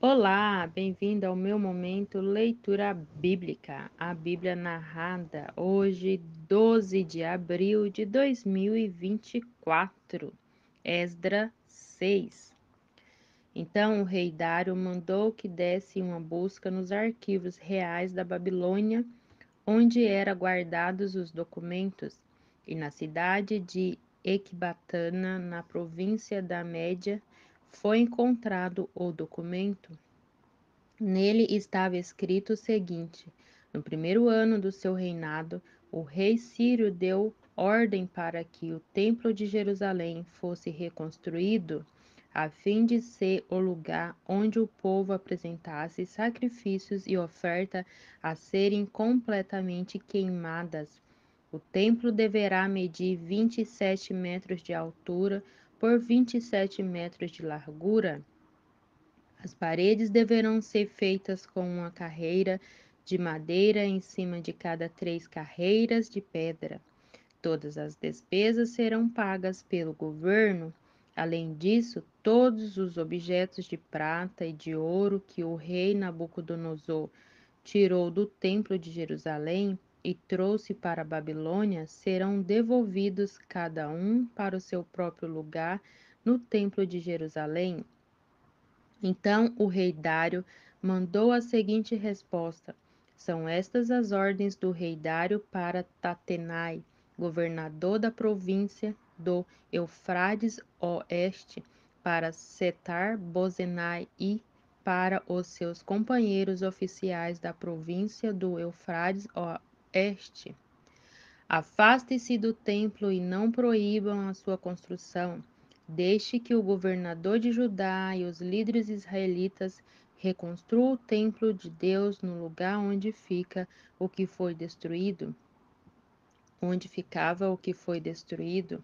Olá, bem-vindo ao meu momento leitura bíblica, a Bíblia narrada, hoje, 12 de abril de 2024, Esdra 6. Então o rei Dário mandou que desse uma busca nos arquivos reais da Babilônia, onde eram guardados os documentos, e na cidade de Ecbatana, na província da Média, foi encontrado o documento. Nele estava escrito o seguinte: no primeiro ano do seu reinado, o rei Ciro deu ordem para que o templo de Jerusalém fosse reconstruído, a fim de ser o lugar onde o povo apresentasse sacrifícios e oferta a serem completamente queimadas. O templo deverá medir 27 metros de altura por 27 metros de largura. As paredes deverão ser feitas com uma carreira de madeira em cima de cada 3 carreiras de pedra. Todas as despesas serão pagas pelo governo. Além disso, todos os objetos de prata e de ouro que o rei Nabucodonosor tirou do templo de Jerusalém e trouxe para a Babilônia serão devolvidos cada um para o seu próprio lugar no templo de Jerusalém. Então o rei Dário mandou a seguinte resposta: são estas as ordens do rei Dário para Tatenai, governador da província do Eufrates Oeste, para Setar-Bozenai e para os seus companheiros oficiais da província do Eufrates Oeste. Afaste-se do templo e não proíbam a sua construção. Deixe que o governador de Judá e os líderes israelitas reconstruam o templo de Deus no lugar onde fica o que foi destruído, onde ficava o que foi destruído.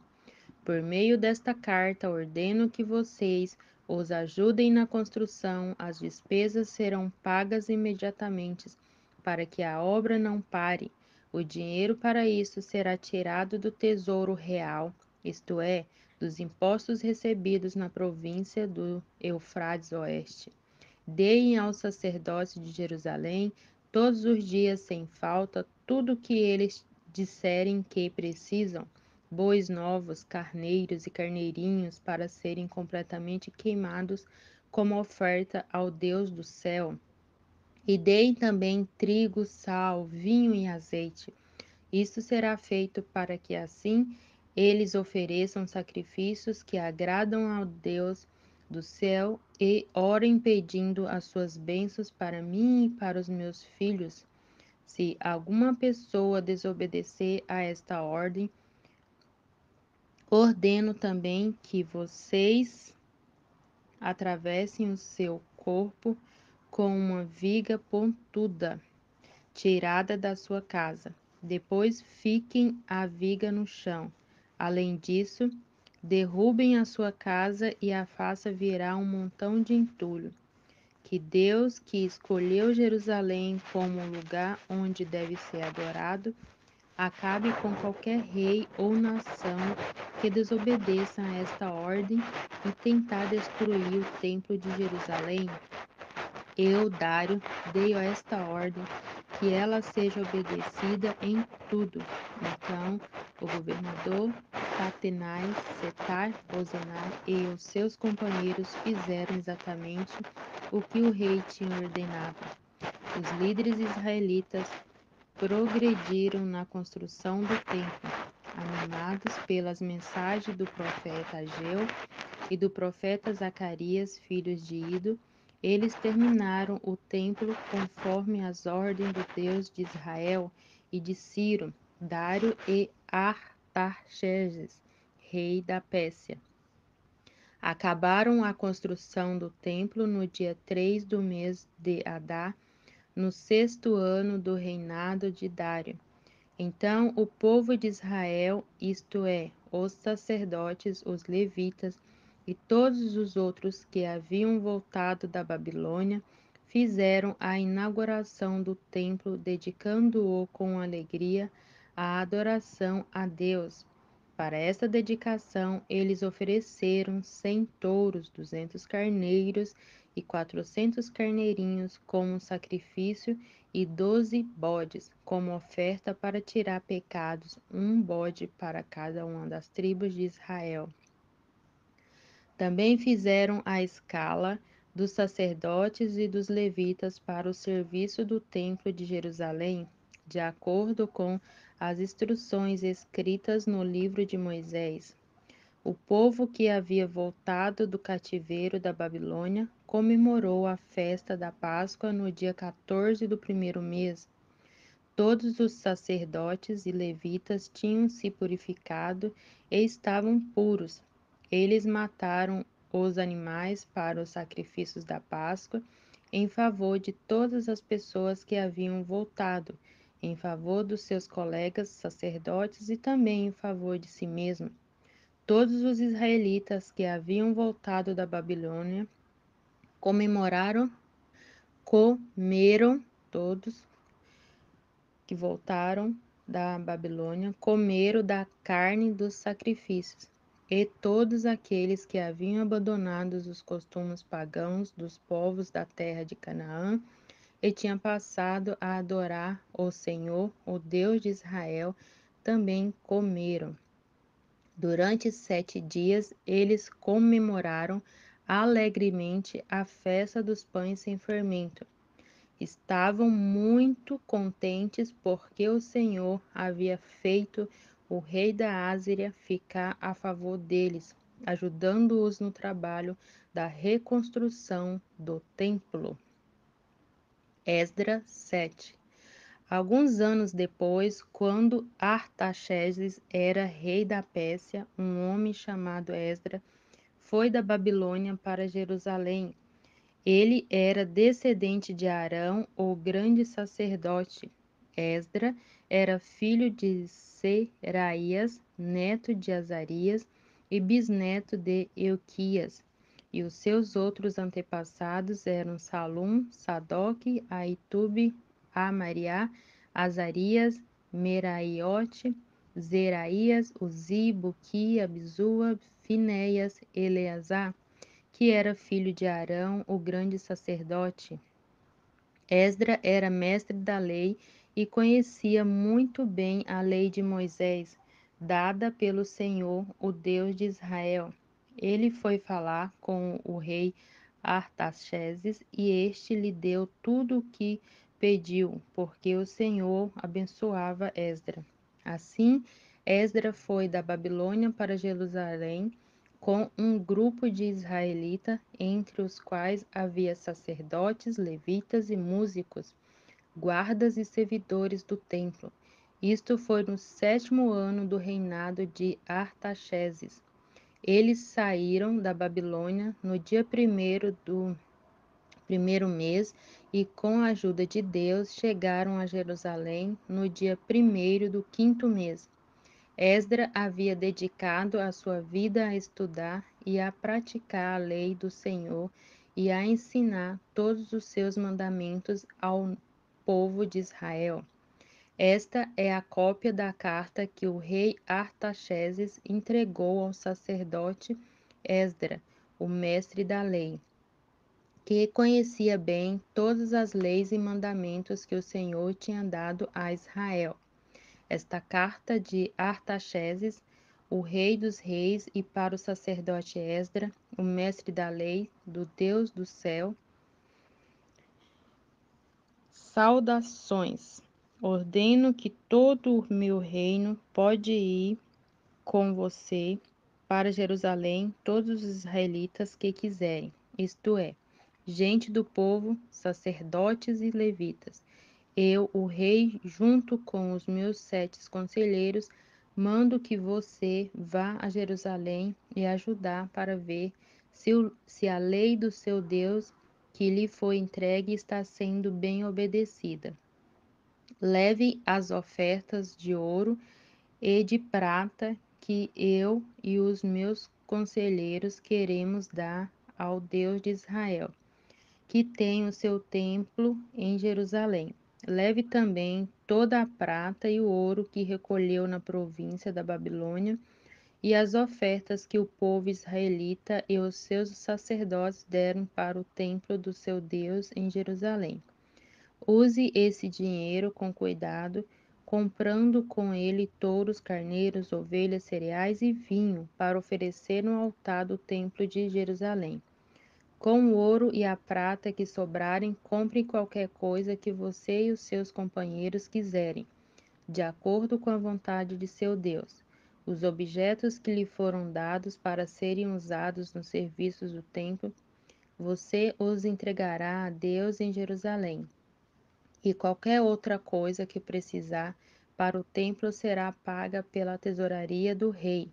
Por meio desta carta, ordeno que vocês os ajudem na construção, as despesas serão pagas imediatamente, para que a obra não pare. O dinheiro para isso será tirado do tesouro real, isto é, dos impostos recebidos na província do Eufrates Oeste. Deem aos sacerdotes de Jerusalém, todos os dias sem falta, tudo o que eles disserem que precisam: bois novos, carneiros e carneirinhos para serem completamente queimados como oferta ao Deus do céu. E deem também trigo, sal, vinho e azeite. Isto será feito para que assim eles ofereçam sacrifícios que agradam ao Deus do céu e orem pedindo as suas bênçãos para mim e para os meus filhos. Se alguma pessoa desobedecer a esta ordem, ordeno também que vocês atravessem o seu corpo com uma viga pontuda, tirada da sua casa. Depois fiquem a viga no chão. Além disso, derrubem a sua casa e a faça virar um montão de entulho. Que Deus, que escolheu Jerusalém como o lugar onde deve ser adorado, acabe com qualquer rei ou nação que desobedeça a esta ordem e tentar destruir o templo de Jerusalém. Eu, Dário, dei a esta ordem que ela seja obedecida em tudo. Então, o governador Tatenai, Setar-Bozenai e os seus companheiros fizeram exatamente o que o rei tinha ordenado. Os líderes israelitas progrediram na construção do templo, animados pelas mensagens do profeta Ageu e do profeta Zacarias, filhos de Ido. Eles terminaram o templo conforme as ordens do Deus de Israel e de Ciro, Dário e Artaxerxes, rei da Pérsia. Acabaram a construção do templo no dia 3 do mês de Adar, no 6º ano do reinado de Dário. Então o povo de Israel, isto é, os sacerdotes, os levitas e todos os outros que haviam voltado da Babilônia, fizeram a inauguração do templo, dedicando-o com alegria à adoração a Deus. Para esta dedicação, eles ofereceram 100 touros, 200 carneiros e 400 carneirinhos como sacrifício e 12 bodes como oferta para tirar pecados, um bode para cada uma das tribos de Israel. Também fizeram a escala dos sacerdotes e dos levitas para o serviço do templo de Jerusalém, de acordo com as instruções escritas no livro de Moisés. O povo que havia voltado do cativeiro da Babilônia comemorou a festa da Páscoa no dia 14 do primeiro mês. Todos os sacerdotes e levitas tinham se purificado e estavam puros. Eles mataram os animais para os sacrifícios da Páscoa em favor de todas as pessoas que haviam voltado, em favor dos seus colegas sacerdotes e também em favor de si mesmo. Todos os israelitas que haviam voltado da Babilônia comeram, todos que voltaram da Babilônia, comeram da carne dos sacrifícios, e todos aqueles que haviam abandonado os costumes pagãos dos povos da terra de Canaã e tinham passado a adorar o Senhor, o Deus de Israel, também comeram. Durante 7 dias, eles comemoraram alegremente a festa dos pães sem fermento. Estavam muito contentes porque o Senhor havia feito o rei da Assíria ficar a favor deles, ajudando-os no trabalho da reconstrução do templo. Esdras 7. Alguns anos depois, quando Artaxerxes era rei da Pérsia, um homem chamado Esdras foi da Babilônia para Jerusalém. Ele era descendente de Arão, o grande sacerdote. Esdras era filho de Seraías, neto de Azarias e bisneto de Euquias. E os seus outros antepassados eram Salum, Sadoque, Aitube, Amariá, Azarias, Meraiote, Zeraías, Uzi, Buqui, Abisua, Finéias, Eleazar, que era filho de Arão, o grande sacerdote. Esdras era mestre da lei e conhecia muito bem a lei de Moisés, dada pelo Senhor, o Deus de Israel. Ele foi falar com o rei Artaxerxes e este lhe deu tudo o que pediu, porque o Senhor abençoava Esdras. Assim, Esdras foi da Babilônia para Jerusalém com um grupo de israelitas, entre os quais havia sacerdotes, levitas e músicos, guardas e servidores do templo. Isto foi no 7º ano do reinado de Artaxerxes. Eles saíram da Babilônia no dia 1º do primeiro mês e, com a ajuda de Deus, chegaram a Jerusalém no dia 1º do 5º mês. Esdras havia dedicado a sua vida a estudar e a praticar a lei do Senhor e a ensinar todos os seus mandamentos ao povo de Israel. Esta é a cópia da carta que o rei Artaxerxes entregou ao sacerdote Esdras, o mestre da lei, que conhecia bem todas as leis e mandamentos que o Senhor tinha dado a Israel. Esta carta de Artaxerxes, o rei dos reis, e para o sacerdote Esdras, o mestre da lei, do Deus do céu. Saudações. Ordeno que todo o meu reino pode ir com você para Jerusalém, todos os israelitas que quiserem, isto é, gente do povo, sacerdotes e levitas. Eu, o rei, junto com os meus 7 conselheiros, mando que você vá a Jerusalém e ajudar para ver se a lei do seu Deus que lhe foi entregue está sendo bem obedecida. Leve as ofertas de ouro e de prata que eu e os meus conselheiros queremos dar ao Deus de Israel, que tem o seu templo em Jerusalém. Leve também toda a prata e o ouro que recolheu na província da Babilônia e as ofertas que o povo israelita e os seus sacerdotes deram para o templo do seu Deus em Jerusalém. Use esse dinheiro com cuidado, comprando com ele touros, carneiros, ovelhas, cereais e vinho, para oferecer no altar do templo de Jerusalém. Com o ouro e a prata que sobrarem, compre qualquer coisa que você e os seus companheiros quiserem, de acordo com a vontade de seu Deus. Os objetos que lhe foram dados para serem usados nos serviços do templo, você os entregará a Deus em Jerusalém. E qualquer outra coisa que precisar para o templo será paga pela tesouraria do rei.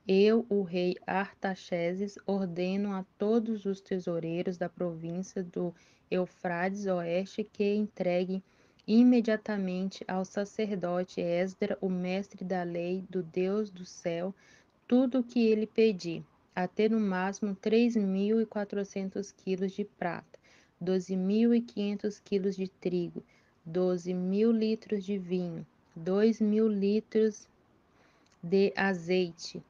Eu, o rei Artaxerxes, ordeno a todos os tesoureiros da província do Eufrates Oeste que entreguem imediatamente ao sacerdote Esdra, o mestre da lei do Deus do céu, tudo o que ele pedir, até no máximo 3.400 quilos de prata, 12.500 quilos de trigo, 12.000 litros de vinho, 2.000 litros de azeite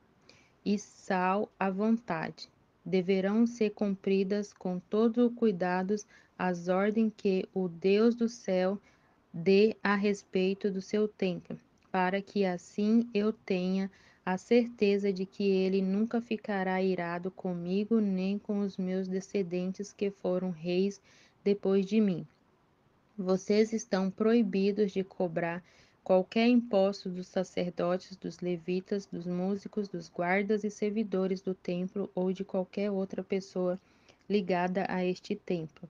e sal à vontade. Deverão ser cumpridas com todo o cuidado as ordens que o Deus do céu dê a respeito do seu templo, para que assim eu tenha a certeza de que ele nunca ficará irado comigo nem com os meus descendentes que foram reis depois de mim. Vocês estão proibidos de cobrar qualquer imposto dos sacerdotes, dos levitas, dos músicos, dos guardas e servidores do templo ou de qualquer outra pessoa ligada a este templo.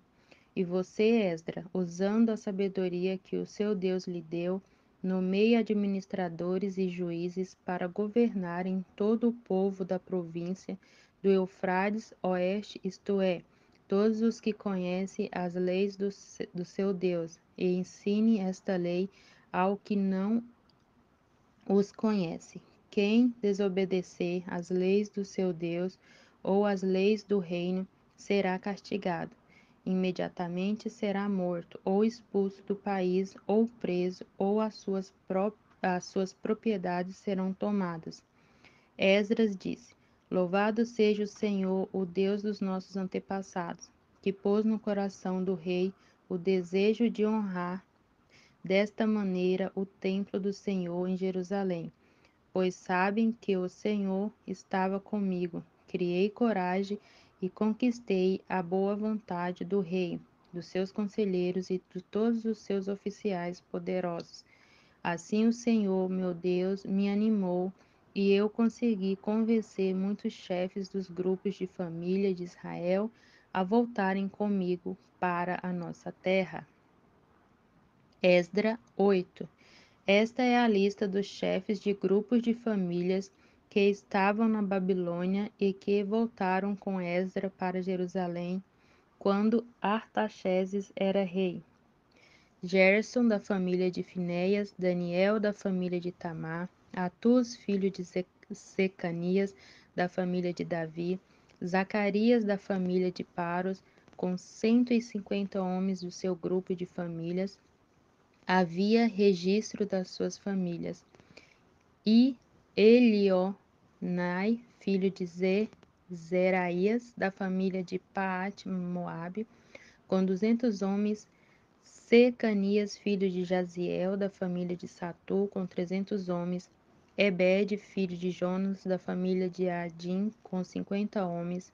E você, Esdra, usando a sabedoria que o seu Deus lhe deu, nomeie administradores e juízes para governarem todo o povo da província do Eufrates Oeste, isto é, todos os que conhecem as leis do seu Deus, e ensine esta lei ao que não os conhece. Quem desobedecer às leis do seu Deus ou às leis do reino será castigado. Imediatamente será morto, ou expulso do país, ou preso, ou as suas propriedades serão tomadas. Esdras disse: Louvado seja o Senhor, o Deus dos nossos antepassados, que pôs no coração do rei o desejo de honrar desta maneira o templo do Senhor em Jerusalém, pois sabem que o Senhor estava comigo. Criei coragem e conquistei a boa vontade do rei, dos seus conselheiros e de todos os seus oficiais poderosos. Assim o Senhor, meu Deus, me animou e eu consegui convencer muitos chefes dos grupos de família de Israel a voltarem comigo para a nossa terra. Esdra 8. Esta é a lista dos chefes de grupos de famílias que estavam na Babilônia e que voltaram com Esdra para Jerusalém quando Artaxerxes era rei. Gerson, da família de Finéias, Daniel, da família de Tamar, Atus, filho de Secanias, da família de Davi, Zacarias, da família de Paros, com 150 homens do seu grupo de famílias, havia registro das suas famílias. E Elionai, filho de Zeraías, da família de Paate-Moabe, com 200 homens, Secanias, filho de Jaziel, da família de Satu, com 300 homens, Ebed, filho de Jonas, da família de Adim, com 50 homens,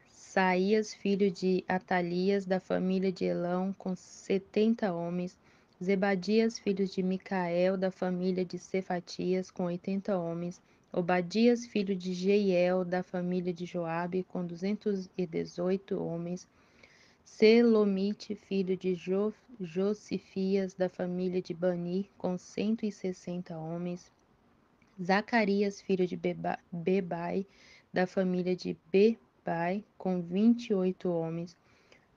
Saías, filho de Atalias, da família de Elão, com 70 homens, Zebadias, filho de Micael, da família de Cefatias, com 80 homens, Obadias, filho de Jeiel, da família de Joabe, com 218 homens, Selomite, filho de Josifias, da família de Bani, com 160 homens, Zacarias, filho de Bebai, da família de Bebai, com 28 homens,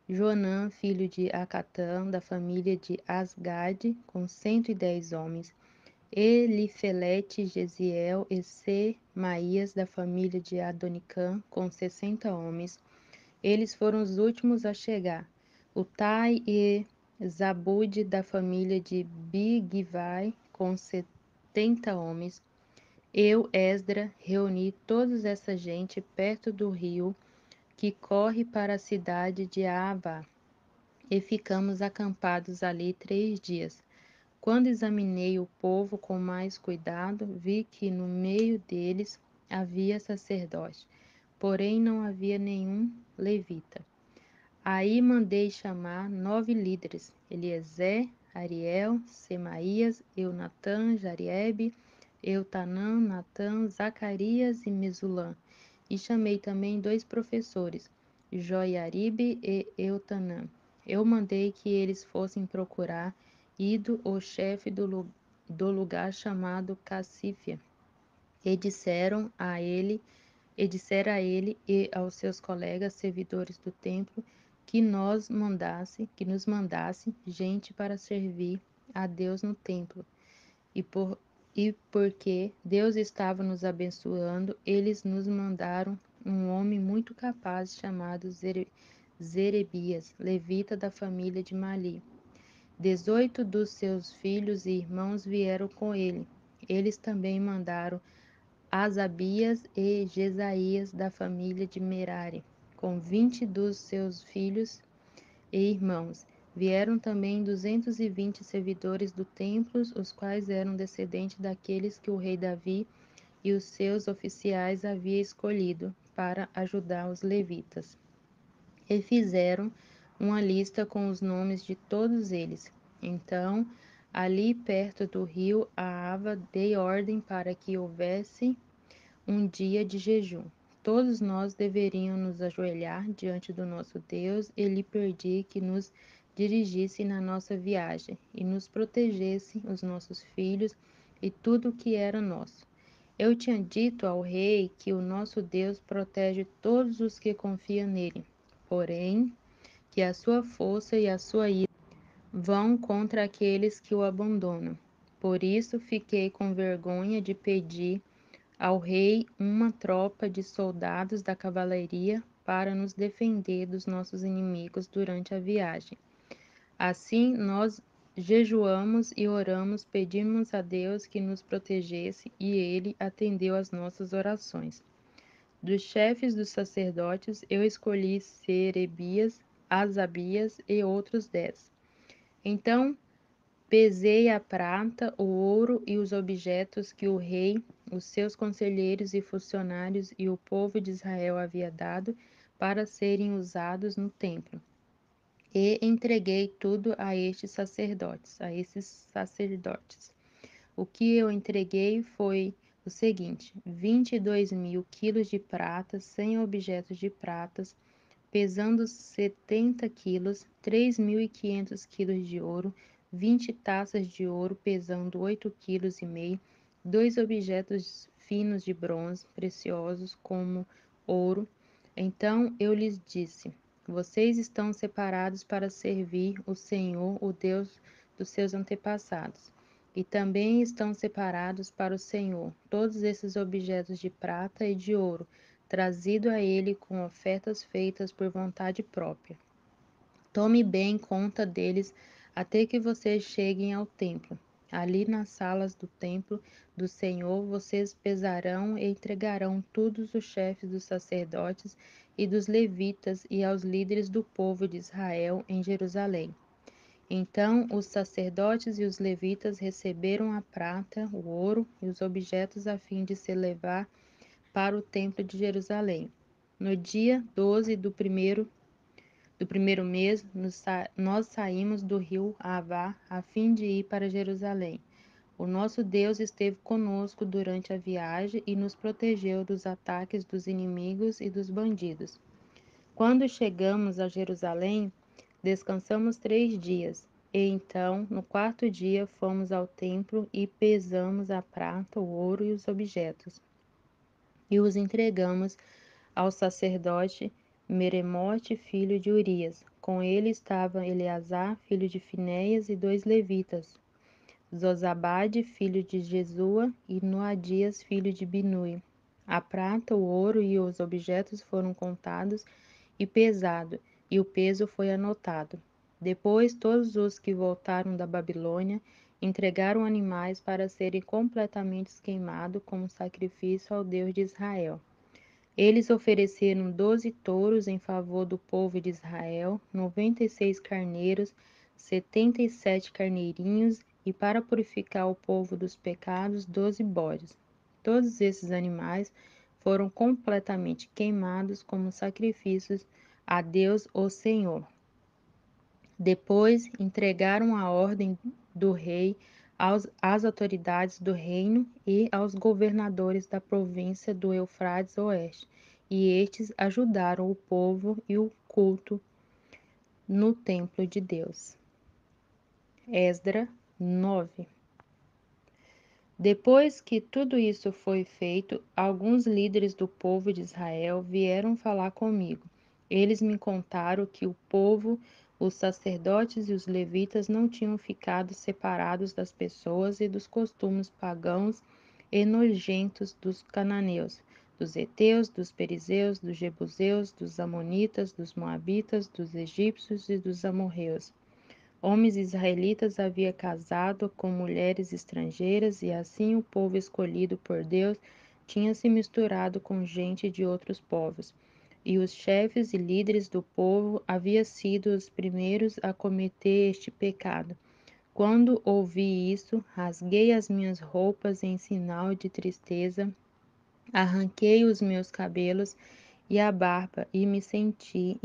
Joanã, filho de Acatã, da família de Asgade, com 110 homens, Elifelete, Gesiel e Semaías, da família de Adonicã, com 60 homens. Eles foram os últimos a chegar. Utai e Zabude, da família de Bigvai, com 70 homens. Eu, Esdra, reuni toda essa gente perto do rio que corre para a cidade de Aavá, e ficamos acampados ali 3 dias. Quando examinei o povo com mais cuidado, vi que no meio deles havia sacerdote, porém não havia nenhum levita. Aí mandei chamar 9 líderes: Eliezer, Ariel, Semaías, Eunatã, Jariebe, Eutanã, Natã, Zacarias e Mesulã. E chamei também 2 professores, Joiaribe e Eutanã. Eu mandei que eles fossem procurar Ido, o chefe do lugar chamado Cassífia, e dissera a ele e aos seus colegas servidores do templo que nos mandasse gente para servir a Deus no templo. E, porque Deus estava nos abençoando, eles nos mandaram um homem muito capaz chamado Zerebias, levita da família de Mali. 18 dos seus filhos e irmãos vieram com ele. Eles também mandaram Asabias e Jesaías da família de Merari, com 20 dos seus filhos e irmãos. Vieram também 220 servidores do templo, os quais eram descendentes daqueles que o rei Davi e os seus oficiais havia escolhido para ajudar os levitas. E fizeram uma lista com os nomes de todos eles. Então, ali perto do rio Aava, dei ordem para que houvesse um dia de jejum. Todos nós deveríamos nos ajoelhar diante do nosso Deus e lhe pedir que nos dirigisse na nossa viagem e nos protegesse os nossos filhos e tudo o que era nosso. Eu tinha dito ao rei que o nosso Deus protege todos os que confiam nele, porém, que a sua força e a sua ira vão contra aqueles que o abandonam. Por isso fiquei com vergonha de pedir ao rei uma tropa de soldados da cavalaria para nos defender dos nossos inimigos durante a viagem. Assim, nós jejuamos e oramos, pedimos a Deus que nos protegesse, e ele atendeu às nossas orações. Dos chefes dos sacerdotes, eu escolhi Serebias, Asabias e outros 10. Então, pesei a prata, o ouro e os objetos que o rei, os seus conselheiros e funcionários e o povo de Israel havia dado para serem usados no templo. E entreguei tudo a esses sacerdotes. O que eu entreguei foi o seguinte: 22.000 quilos de prata, 100 objetos de pratas, pesando 70 quilos, 3.500 quilos de ouro, 20 taças de ouro, pesando 8,5 kg, 2 objetos finos de bronze, preciosos como ouro. Então eu lhes disse: vocês estão separados para servir o Senhor, o Deus dos seus antepassados. E também estão separados para o Senhor todos esses objetos de prata e de ouro, trazido a ele com ofertas feitas por vontade própria. Tome bem conta deles até que vocês cheguem ao templo. Ali nas salas do templo do Senhor, vocês pesarão e entregarão todos os chefes dos sacerdotes e dos levitas e aos líderes do povo de Israel em Jerusalém. Então os sacerdotes e os levitas receberam a prata, o ouro e os objetos a fim de se levar para o templo de Jerusalém. No dia 12 do primeiro mês, nós saímos do rio Avá a fim de ir para Jerusalém. O nosso Deus esteve conosco durante a viagem e nos protegeu dos ataques dos inimigos e dos bandidos. Quando chegamos a Jerusalém, descansamos 3 dias. E então, no quarto dia, fomos ao templo e pesamos a prata, o ouro e os objetos, e os entregamos ao sacerdote Meremote, filho de Urias. Com ele estavam Eleazar, filho de Finéias, e 2 levitas, Zozabade, filho de Jesua, e Noadias, filho de Binui. A prata, o ouro e os objetos foram contados e pesados, e o peso foi anotado. Depois, todos os que voltaram da Babilônia entregaram animais para serem completamente queimados como sacrifício ao Deus de Israel. Eles ofereceram 12 touros em favor do povo de Israel, 96 carneiros, 77 carneirinhos e, para purificar o povo dos pecados, 12 bodes. Todos esses animais foram completamente queimados como sacrifícios a Deus, o Senhor. Depois entregaram a ordem do rei às autoridades do reino e aos governadores da província do Eufrates Oeste, e estes ajudaram o povo e o culto no templo de Deus. Esdra 9. Depois que tudo isso foi feito, alguns líderes do povo de Israel vieram falar comigo. Eles me contaram que o povo, os sacerdotes e os levitas não tinham ficado separados das pessoas e dos costumes pagãos e nojentos dos cananeus, dos heteus, dos perizeus, dos jebuseus, dos amonitas, dos moabitas, dos egípcios e dos amorreus. Homens israelitas haviam casado com mulheres estrangeiras e assim o povo escolhido por Deus tinha se misturado com gente de outros povos. E os chefes e líderes do povo haviam sido os primeiros a cometer este pecado. Quando ouvi isso, rasguei as minhas roupas em sinal de tristeza, arranquei os meus cabelos e a barba e me sentei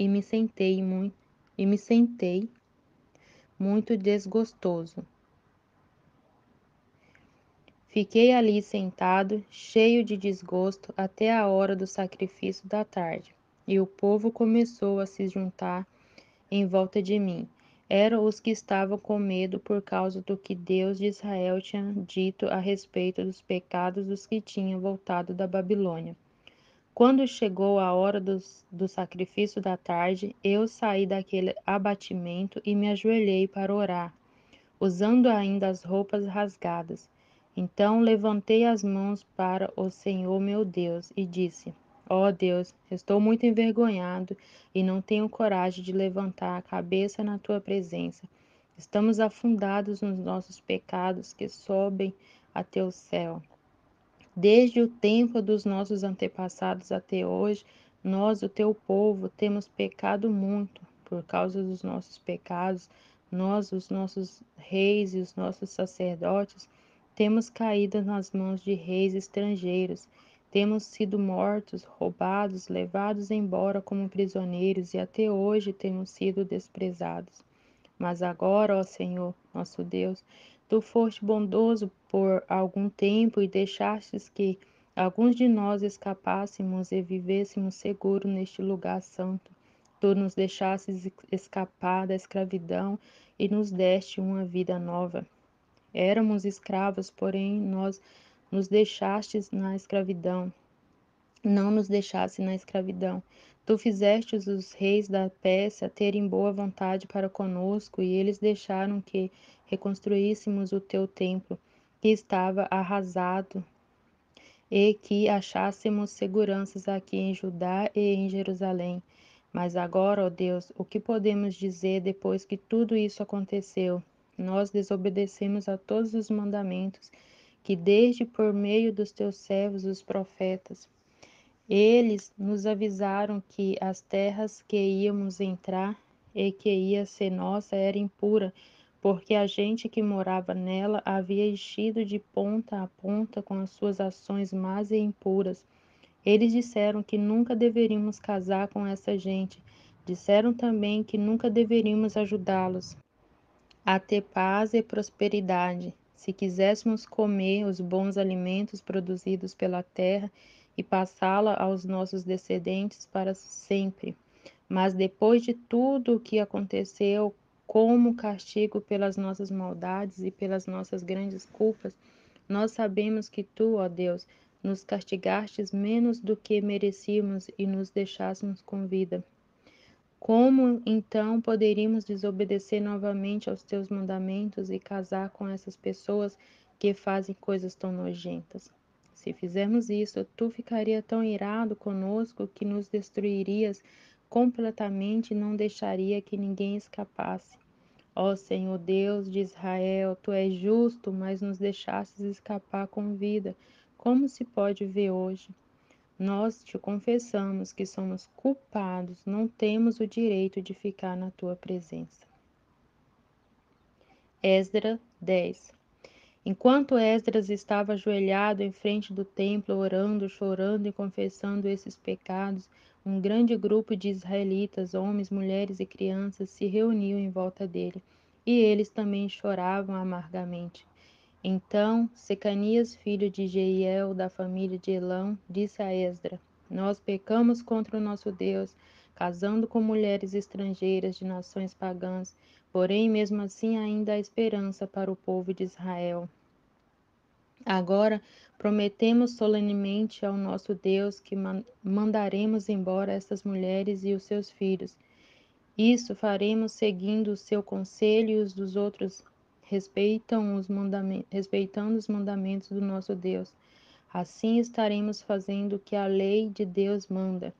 muito desgostoso. Fiquei ali sentado, cheio de desgosto, até a hora do sacrifício da tarde, e o povo começou a se juntar em volta de mim. Eram os que estavam com medo por causa do que Deus de Israel tinha dito a respeito dos pecados dos que tinham voltado da Babilônia. Quando chegou a hora do sacrifício da tarde, eu saí daquele abatimento e me ajoelhei para orar, usando ainda as roupas rasgadas. Então levantei as mãos para o Senhor meu Deus e disse: Ó Deus, estou muito envergonhado e não tenho coragem de levantar a cabeça na tua presença. Estamos afundados nos nossos pecados que sobem até o céu. Desde o tempo dos nossos antepassados até hoje, nós, o teu povo, temos pecado muito. Por causa dos nossos pecados, nós, os nossos reis e os nossos sacerdotes, temos caído nas mãos de reis estrangeiros. Temos sido mortos, roubados, levados embora como prisioneiros e até hoje temos sido desprezados. Mas agora, ó Senhor, nosso Deus, tu foste bondoso por algum tempo e deixastes que alguns de nós escapássemos e vivêssemos seguros neste lugar santo. Tu nos deixastes escapar da escravidão e nos deste uma vida nova. Éramos escravos, porém nós nos deixastes na escravidão não nos deixasse na escravidão. Tu fizeste os reis da Pérsia terem boa vontade para conosco, e eles deixaram que reconstruíssemos o teu templo, que estava arrasado, e que achássemos seguranças aqui em Judá e em Jerusalém. Mas agora, ó Deus, o que podemos dizer depois que tudo isso aconteceu? Nós desobedecemos a todos os mandamentos que desde por meio dos teus servos, os profetas, eles nos avisaram que as terras que íamos entrar e que ia ser nossa era impura, porque a gente que morava nela havia enchido de ponta a ponta com as suas ações más e impuras. Eles disseram que nunca deveríamos casar com essa gente. Disseram também que nunca deveríamos ajudá-los a ter paz e prosperidade, se quiséssemos comer os bons alimentos produzidos pela terra e passá-la aos nossos descendentes para sempre. Mas depois de tudo o que aconteceu, como castigo pelas nossas maldades e pelas nossas grandes culpas, nós sabemos que tu, ó Deus, nos castigastes menos do que merecíamos e nos deixássemos com vida. Como então poderíamos desobedecer novamente aos teus mandamentos e casar com essas pessoas que fazem coisas tão nojentas? Se fizermos isso, tu ficaria tão irado conosco que nos destruirias completamente e não deixaria que ninguém escapasse. Ó Senhor Deus de Israel, tu és justo, mas nos deixastes escapar com vida. Como se pode ver hoje? Nós te confessamos que somos culpados, não temos o direito de ficar na tua presença. Esdras 10. Enquanto Esdras estava ajoelhado em frente do templo, orando, chorando e confessando esses pecados, um grande grupo de israelitas, homens, mulheres e crianças, se reuniu em volta dele, e eles também choravam amargamente. Então Secanias, filho de Jeiel, da família de Elão, disse a Esdras: Nós pecamos contra o nosso Deus, casando com mulheres estrangeiras de nações pagãs, porém mesmo assim ainda há esperança para o povo de Israel. Agora prometemos solenemente ao nosso Deus que mandaremos embora estas mulheres e os seus filhos. Isso faremos seguindo o seu conselho e os dos outros, respeitando os mandamentos do nosso Deus. Assim estaremos fazendo o que a lei de Deus manda.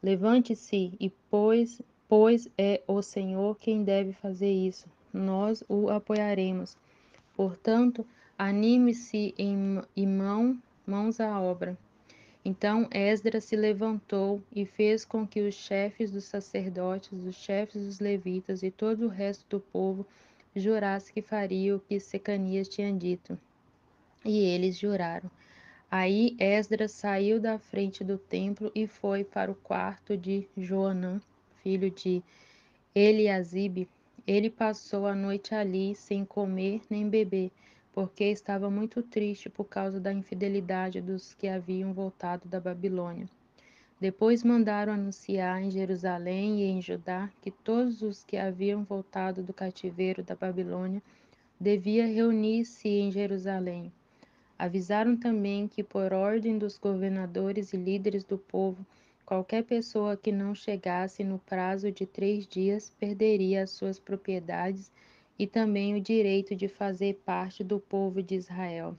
Levante-se e pois é o Senhor quem deve fazer isso. Nós o apoiaremos. Portanto, anime-se e mãos à obra. Então Esdras se levantou e fez com que os chefes dos sacerdotes, os chefes dos levitas e todo o resto do povo jurasse que faria o que Secanias tinha dito. E eles juraram. Aí Esdras saiu da frente do templo e foi para o quarto de Joanã, filho de Eliasibe. Ele passou a noite ali sem comer nem beber, porque estava muito triste por causa da infidelidade dos que haviam voltado da Babilônia. Depois mandaram anunciar em Jerusalém e em Judá que todos os que haviam voltado do cativeiro da Babilônia deviam reunir-se em Jerusalém. Avisaram também que, por ordem dos governadores e líderes do povo, qualquer pessoa que não chegasse no prazo de 3 dias perderia as suas propriedades e também o direito de fazer parte do povo de Israel.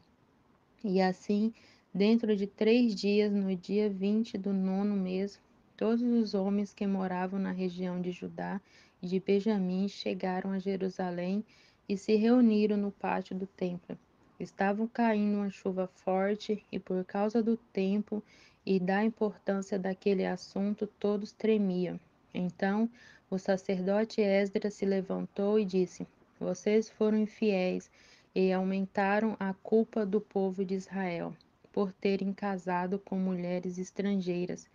E assim, dentro de 3 dias, no dia 20 do 9º mês, todos os homens que moravam na região de Judá e de Benjamim chegaram a Jerusalém e se reuniram no pátio do templo. Estavam caindo uma chuva forte e, por causa do tempo e da importância daquele assunto, todos tremiam. Então, o sacerdote Esdras se levantou e disse: Vocês foram infiéis e aumentaram a culpa do povo de Israel, por terem casado com mulheres estrangeiras.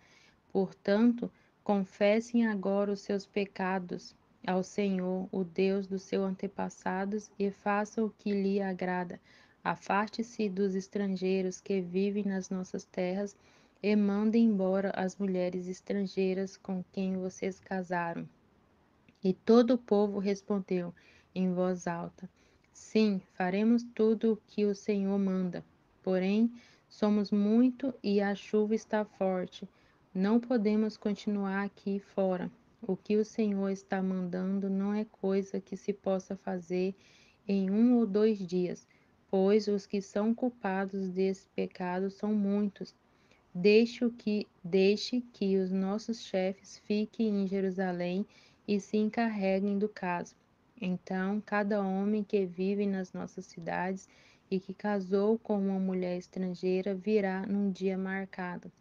Portanto, confessem agora os seus pecados ao Senhor, o Deus dos seus antepassados, e façam o que lhe agrada. Afaste-se dos estrangeiros que vivem nas nossas terras e mandem embora as mulheres estrangeiras com quem vocês casaram. E todo o povo respondeu em voz alta: Sim, faremos tudo o que o Senhor manda. Porém, somos muito e a chuva está forte. Não podemos continuar aqui fora. O que o Senhor está mandando não é coisa que se possa fazer em 1 ou 2 dias, pois os que são culpados desse pecado são muitos. Deixe que os nossos chefes fiquem em Jerusalém e se encarreguem do caso. Então, cada homem que vive nas nossas cidades e que casou com uma mulher estrangeira virá num dia marcado,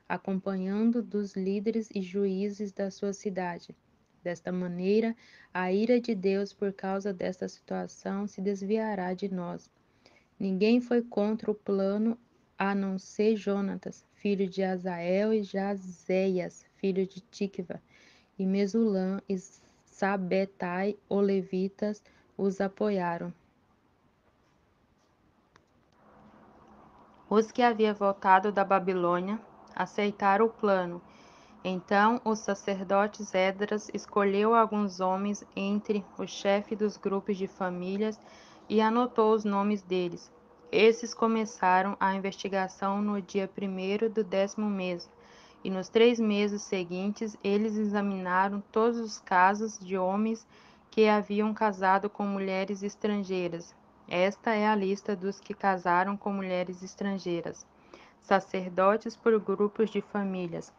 acompanhando dos líderes e juízes da sua cidade. Desta maneira, a ira de Deus por causa desta situação se desviará de nós. Ninguém foi contra o plano a não ser Jonatas, filho de Azael, e Jazéias, filho de Tikva, e Mesulã e Sabetai, os levitas, os apoiaram. Os que haviam voltado da Babilônia aceitaram o plano. Então o sacerdote Esdras escolheu alguns homens entre os chefes dos grupos de famílias e anotou os nomes deles. Esses começaram a investigação no dia 1º do 10º mês, e nos 3 meses seguintes eles examinaram todos os casos de homens que haviam casado com mulheres estrangeiras. Esta é a lista dos que casaram com mulheres estrangeiras. Sacerdotes por grupos de famílias: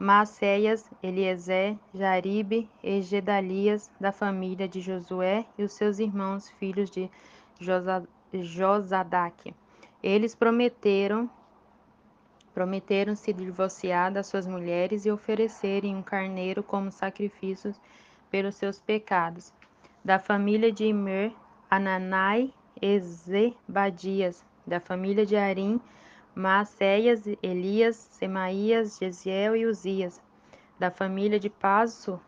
Maacéias, Eliezer, Jaribe e Gedalias, da família de Josué, e os seus irmãos, filhos de Josadaque. Eles prometeram se divorciar das suas mulheres e oferecerem um carneiro como sacrifícios pelos seus pecados. Da família de Imer, Ananai e Zebadias. Da família de Arim, Maacéias, Elias, Semaías, Gesiel e Uzias. Da família de Passo,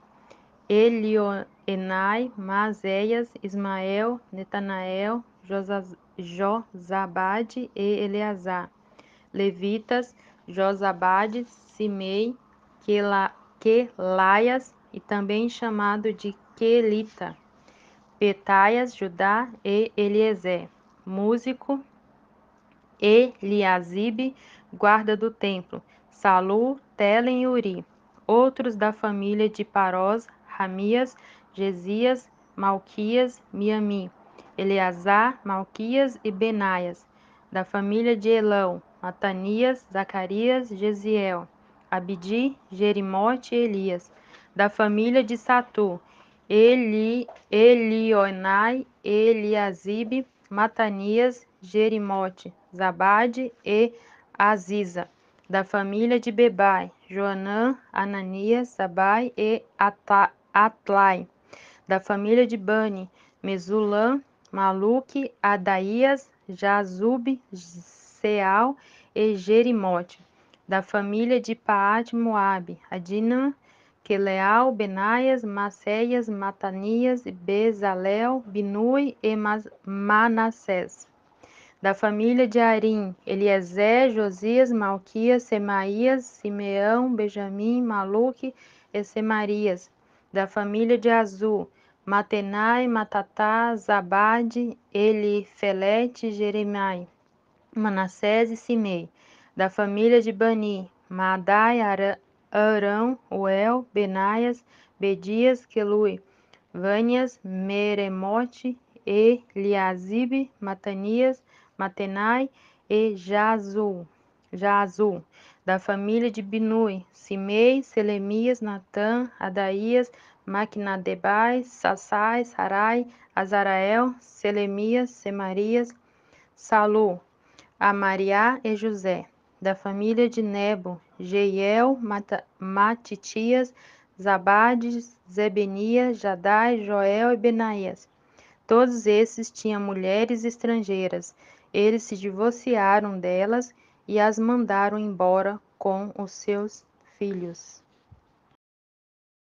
Elioenai, Maazéias, Ismael, Netanael, Josabade e Eleazar. Levitas, Josabade, Simei, Quelaias, e também chamado de Quelita, Petaias, Judá e Eliezer. Músico, Eliasibe, guarda do templo, Salu, Telen e Uri. Outros da família de Parós, Ramias, Gesias, Malquias, Miami, Eleazar, Malquias e Benaias. Da família de Elão, Matanias, Zacarias, Gesiel, Abdi, Jerimote e Elias. Da família de Satu, Elionai, Eliasibe, Matanias, Jerimote, Zabade e Aziza. Da família de Bebai, Joanã, Ananias, Zabai e Atlai. Da família de Bani, Mesulam, Maluque, Adaías, Jazube, Seal e Jerimote. Da família de Paate Moabe, Adina, Queleal, Benaias, Maceias, Matanias, Bezalel, Binui e Manassés. Da família de Arim, Eliezer, Josias, Malquias, Semaías, Simeão, Benjamim, Maluque e Semarias. Da família de Azul, Matenai, Matatá, Zabade, Elifelete, Jeremai, Manassés e Simei. Da família de Bani, Madai, Arão, Uel, Benaias, Bedias, Quelui, Vânias, Meremote, Eliasibe, Matanias, Matenai e Jazul. Da família de Binui, Simei, Selemias, Natã, Adaías, Maquinadebai, Sassai, Sarai, Azarael, Selemias, Semarias, Salu, Amariá e José. Da família de Nebo, Jeiel, Matitias, Zabades, Zebenias, Jadai, Joel e Benaías. Todos esses tinham mulheres estrangeiras. Eles se divorciaram delas e as mandaram embora com os seus filhos.